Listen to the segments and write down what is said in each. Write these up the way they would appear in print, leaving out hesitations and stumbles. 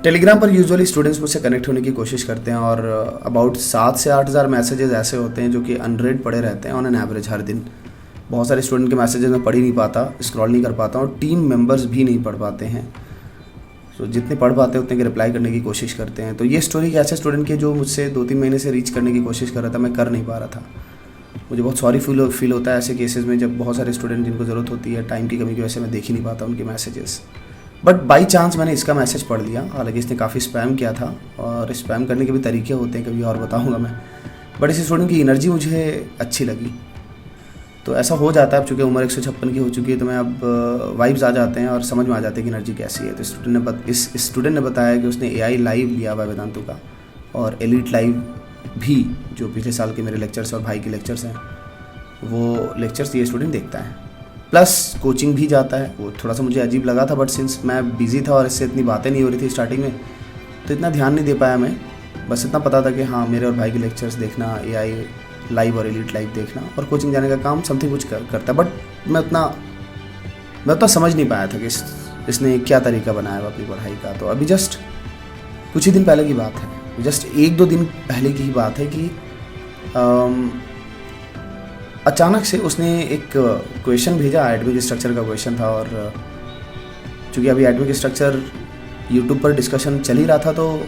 Telegram पर usually students मुझसे connect होने की कोशिश करते हैं और अबाउट 7 से 8 हज़ार मैसेजेस ऐसे होते हैं जो कि अनरेड पड़े रहते हैं ऑन एन एवरेज हर दिन। बहुत सारे स्टूडेंट के मैसेजेस मैं पढ़ ही नहीं पाता, स्क्रॉल नहीं कर पाता और टीम मेंबर्स भी नहीं पढ़ पाते हैं। तो जितने पढ़ पाते हैं उतने के रिप्लाई करने की कोशिश करते हैं। तो ये स्टोरी ऐसे स्टूडेंट की जो मुझसे 2-3 महीने से रीच करने की कोशिश कर रहा था, मैं कर नहीं पा रहा था। मुझे बहुत सॉरी फील होता है ऐसे केसेस में जब बहुत सारे स्टूडेंट जिनको ज़रूरत होती है, टाइम की कमी की वजह से मैं देख ही नहीं पाता उनके मैसेजेस। बट बाई चांस मैंने इसका मैसेज पढ़ लिया। हालांकि इसने काफ़ी स्पैम किया था और स्पैम करने के भी तरीके होते हैं, कभी और बताऊंगा मैं। बट इस स्टूडेंट की एनर्जी मुझे अच्छी लगी। तो ऐसा हो जाता है, अब चूँकि उम्र 156 की हो चुकी है तो मैं अब वाइब्स आ जाते हैं और समझ में आ जाते हैं कि एनर्जी कैसी है। तो इस स्टूडेंट ने बताया कि उसने AI लाइव लिया हुआ है वेदांतु का, और एलीट लाइव भी, जो पिछले साल के मेरे लेक्चर्स और भाई के लेक्चर्स हैं, वो लेक्चर्स ये स्टूडेंट देखता है। प्लस कोचिंग भी जाता है। वो थोड़ा सा मुझे अजीब लगा था, बट सिंस मैं बिज़ी था और इससे इतनी बातें नहीं हो रही थी स्टार्टिंग में, तो इतना ध्यान नहीं दे पाया मैं। बस इतना पता था कि हाँ, मेरे और भाई के लेक्चर्स देखना, AI लाइव और एलीट लाइव देखना, और कोचिंग जाने का काम समथिंग कुछ करता है। बट मैं उतना समझ नहीं पाया था कि इसने क्या तरीका बनाया हुआ अपनी पढ़ाई का। तो अभी जस्ट कुछ ही दिन पहले की बात है, जस्ट 1-2 दिन पहले की ही बात है कि अचानक से उसने एक क्वेश्चन भेजा। एटॉमिक स्ट्रक्चर का क्वेश्चन था, और चूँकि अभी एटॉमिक स्ट्रक्चर यूट्यूब पर डिस्कशन चल ही रहा था, तो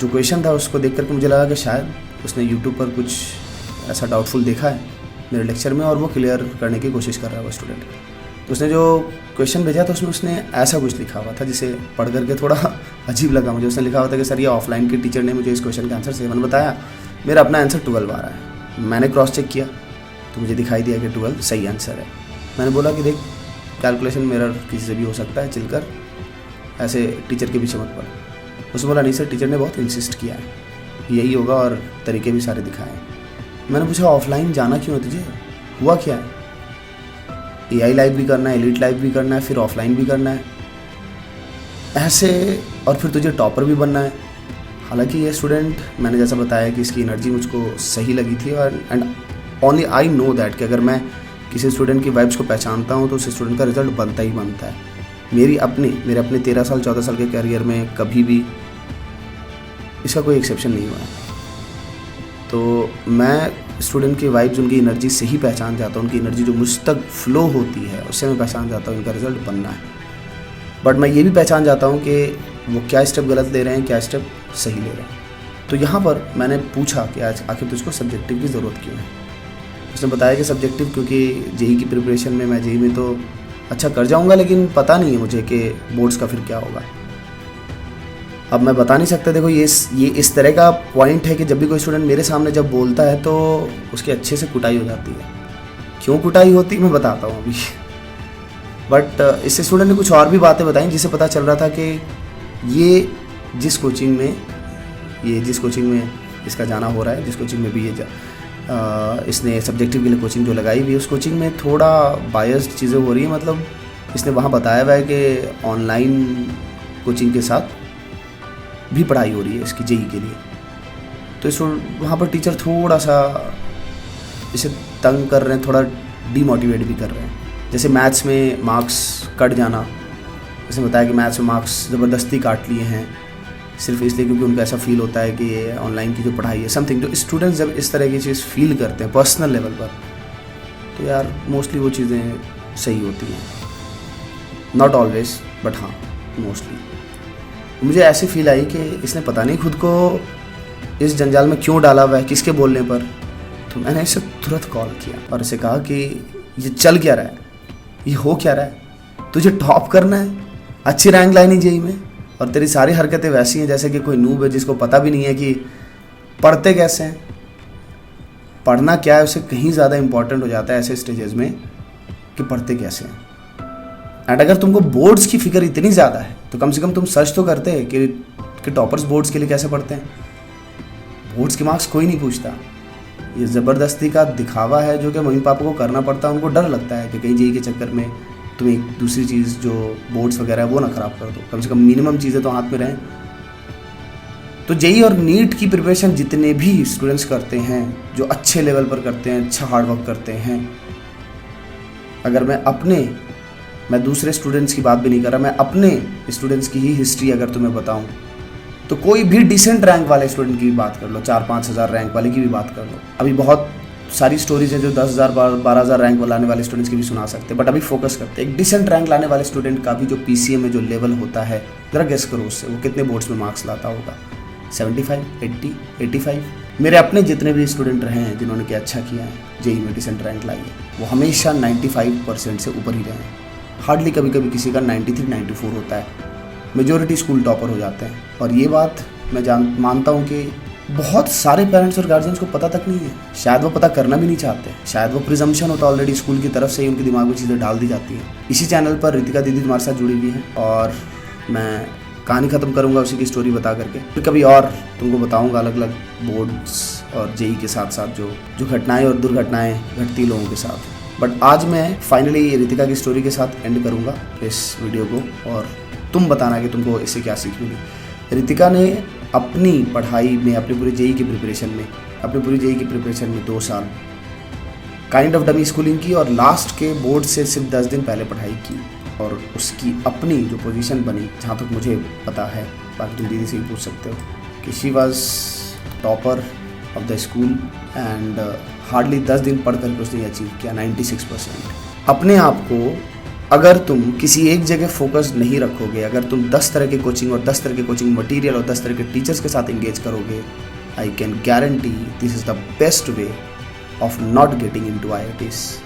जो क्वेश्चन था उसको देख करके मुझे लगा कि शायद उसने यूट्यूब पर कुछ ऐसा डाउटफुल देखा है मेरे लेक्चर में और वो क्लियर करने की कोशिश कर रहा है वो स्टूडेंट। तो उसने जो क्वेश्चन भेजा था उसमें उसने ऐसा कुछ लिखा हुआ था जिसे पढ़ करके थोड़ा अजीब लगा मुझे। उसने लिखा हुआ था कि सर, ये ऑफलाइन के टीचर ने मुझे इस क्वेश्चन का आंसर 7 बताया, मेरा अपना आंसर 12 आ रहा है। मैंने क्रॉस चेक किया तो मुझे दिखाई दिया कि 12 सही आंसर है। मैंने बोला कि देख, कैलकुलेशन मिरर किसी से भी हो सकता है, चिल कर, ऐसे टीचर के पीछे मत पड़। उसने बोला नहीं सर, टीचर ने बहुत इंसिस्ट किया है, यही होगा, और तरीके भी सारे दिखाए। मैंने पूछा ऑफलाइन जाना क्यों है तुझे, हुआ क्या है? AI लाइव भी करना है, एलीट लाइव भी करना है, फिर ऑफलाइन भी करना है ऐसे, और फिर तुझे टॉपर भी बनना है। हालांकि ये स्टूडेंट, मैंने जैसा बताया कि इसकी एनर्जी मुझको सही लगी थी, और and only I know that कि अगर मैं किसी स्टूडेंट की वाइब्स को पहचानता हूँ तो उस स्टूडेंट का रिजल्ट बनता ही बनता है। मेरे अपने 13 साल 14 साल के करियर में कभी भी इसका कोई एक्सेप्शन नहीं हुआ है। तो मैं स्टूडेंट की वाइब्स, उनकी एनर्जी से ही पहचान जाता हूँ। उनकी एनर्जी जो मुझ तक फ्लो होती है उससे मैं पहचान जाता हूँ इनका रिजल्ट बनना है। बट मैं ये भी पहचान जाता हूँ कि वो क्या स्टेप गलत ले रहे हैं, क्या स्टेप सही ले रहे हैं। तो यहाँ पर मैंने पूछा कि आज आखिर तुझको सब्जेक्टिव की ज़रूरत क्यों है। उसने बताया कि सब्जेक्टिव क्योंकि JEE की प्रिपरेशन में, मैं JEE में तो अच्छा कर जाऊँगा, लेकिन पता नहीं है मुझे कि बोर्ड्स का फिर क्या होगा। अब मैं बता नहीं सकता। देखो, ये इस तरह का पॉइंट है कि जब भी कोई स्टूडेंट मेरे सामने जब बोलता है तो उसकी अच्छे से कुटाई हो जाती है। क्यों कुटाई होती है मैं बताता हूँ अभी। बट इस स्टूडेंट ने कुछ और भी बातें बताई जिससे पता चल रहा था कि ये जिस कोचिंग में इसका जाना हो रहा है, जिस कोचिंग में भी इसने सब्जेक्टिव के लिए कोचिंग जो लगाई हुई है, उस कोचिंग में थोड़ा बायस्ड चीज़ें हो रही है। मतलब इसने वहाँ बताया हुआ है कि ऑनलाइन कोचिंग के साथ भी पढ़ाई हो रही है इसकी JEE के लिए। तो इस वहाँ पर टीचर थोड़ा सा इसे तंग कर रहे हैं, थोड़ा डीमोटिवेट भी कर रहे हैं। जैसे मैथ्स में मार्क्स कट जाना, इसने बताया कि मैथ्स में मार्क्स ज़बरदस्ती काट लिए हैं सिर्फ इसलिए क्योंकि उनको ऐसा फील होता है कि ये ऑनलाइन की जो पढ़ाई है समथिंग। जो स्टूडेंट्स जब इस तरह की चीज़ फील करते हैं पर्सनल लेवल पर, तो यार मोस्टली वो चीज़ें सही होती हैं। नॉट ऑलवेज, बट हाँ मोस्टली। मुझे ऐसी फील आई कि इसने पता नहीं खुद को इस जंजाल में क्यों डाला हुआ है, किसके बोलने पर। तो मैंने इसे तुरंत कॉल किया और इसे कहा कि ये चल क्या रहा है, ये हो क्या रहा है, तुझे टॉप करना है, अच्छी रैंक लानी JEE में, और तेरी सारी हरकतें वैसी हैं जैसे कि कोई नूब है जिसको पता भी नहीं है कि पढ़ते कैसे हैं। पढ़ना क्या है उससे कहीं ज़्यादा इंपॉर्टेंट हो जाता है ऐसे स्टेजेस में कि पढ़ते कैसे हैं। एंड अगर तुमको बोर्ड्स की फिक्र इतनी ज़्यादा है तो कम से कम तुम सर्च तो करते हैं कि टॉपर्स बोर्ड्स के लिए कैसे पढ़ते हैं। बोर्ड्स के मार्क्स कोई नहीं पूछता, ये ज़बरदस्ती का दिखावा है जो कि मम्मी पापा को करना पड़ता है। उनको डर लगता है कि कहीं JEE के चक्कर में तुम एक दूसरी चीज़ जो बोर्ड्स वगैरह है वो ना ख़राब कर दो, कम से कम मिनिमम चीज़ें तो हाथ में रहें। तो JEE और नीट की प्रिपरेशन जितने भी स्टूडेंट्स करते हैं, जो अच्छे लेवल पर करते हैं, अच्छा हार्ड वर्क करते हैं, अगर मैं अपने मैं दूसरे स्टूडेंट्स की बात भी नहीं कर रहा, मैं अपने स्टूडेंट्स की ही हिस्ट्री अगर तुम्हें बताऊं तो कोई भी डिसेंट रैंक वाले स्टूडेंट की भी बात कर लो, 4-5 हज़ार रैंक वाले की भी बात कर लो। अभी बहुत सारी स्टोरीज है जो 10,000 12,000 रैंक लाने वाले स्टूडेंट्स की भी सुना सकते हैं, बट अभी फोकस करते हैं एक डिसेंट रैंक लाने वाले स्टूडेंट का भी जो PCM में जो लेवल होता है, ज़रा गेस करो उससे वो कितने बोर्ड्स में मार्क्स लाता होगा। 75, 80, 85। मेरे अपने जितने भी स्टूडेंट रहे हैं जिन्होंने कि अच्छा किया है, जेई में डिसेंट रैंक लाई है, वो हमेशा 95% से ऊपर ही रहे हैं। हार्डली कभी कभी किसी का 93, 94 होता है, मेजोरिटी स्कूल टॉपर हो जाते हैं। और ये बात मैं मानता हूँ कि बहुत सारे पेरेंट्स और गार्जियंस को पता तक नहीं है, शायद वो पता करना भी नहीं चाहते, शायद वो प्रिजम्पशन होता है ऑलरेडी, स्कूल की तरफ से ही उनके दिमाग में चीज़ें डाल दी जाती हैं। इसी चैनल पर रितिका दीदी तुम्हारे साथ जुड़ी हुई है और मैं कहानी ख़त्म करूँगा उसी की स्टोरी बता करके, फिर कभी और तुमको बताऊँगा अलग अलग बोर्ड्स और जेई के साथ साथ जो घटनाएँ और दुर्घटनाएँ घटती लोगों के साथ। बट आज मैं फाइनली रितिका की स्टोरी के साथ एंड करूँगा इस वीडियो को, और तुम बताना कि तुमको इससे क्या सीख मिली। रितिका ने अपनी पढ़ाई में, अपनी पूरी जेई की प्रिपरेशन में 2 साल काइंड ऑफ डमी स्कूलिंग की और लास्ट के बोर्ड से सिर्फ 10 दिन पहले पढ़ाई की, और उसकी अपनी जो पोजीशन बनी, जहाँ तक मुझे पता है, बाकी तुम दीदी से भी पूछ सकते हो, कि she was topper of the school and hardly 10 दिन पढ़ करके उसने अचीव किया 96%। अपने आप को अगर तुम किसी एक जगह फोकस नहीं रखोगे, अगर तुम 10 तरह के कोचिंग और 10 तरह के कोचिंग मटेरियल और 10 तरह के टीचर्स के साथ एंगेज करोगे, I can guarantee this is the best way of not getting into IITs।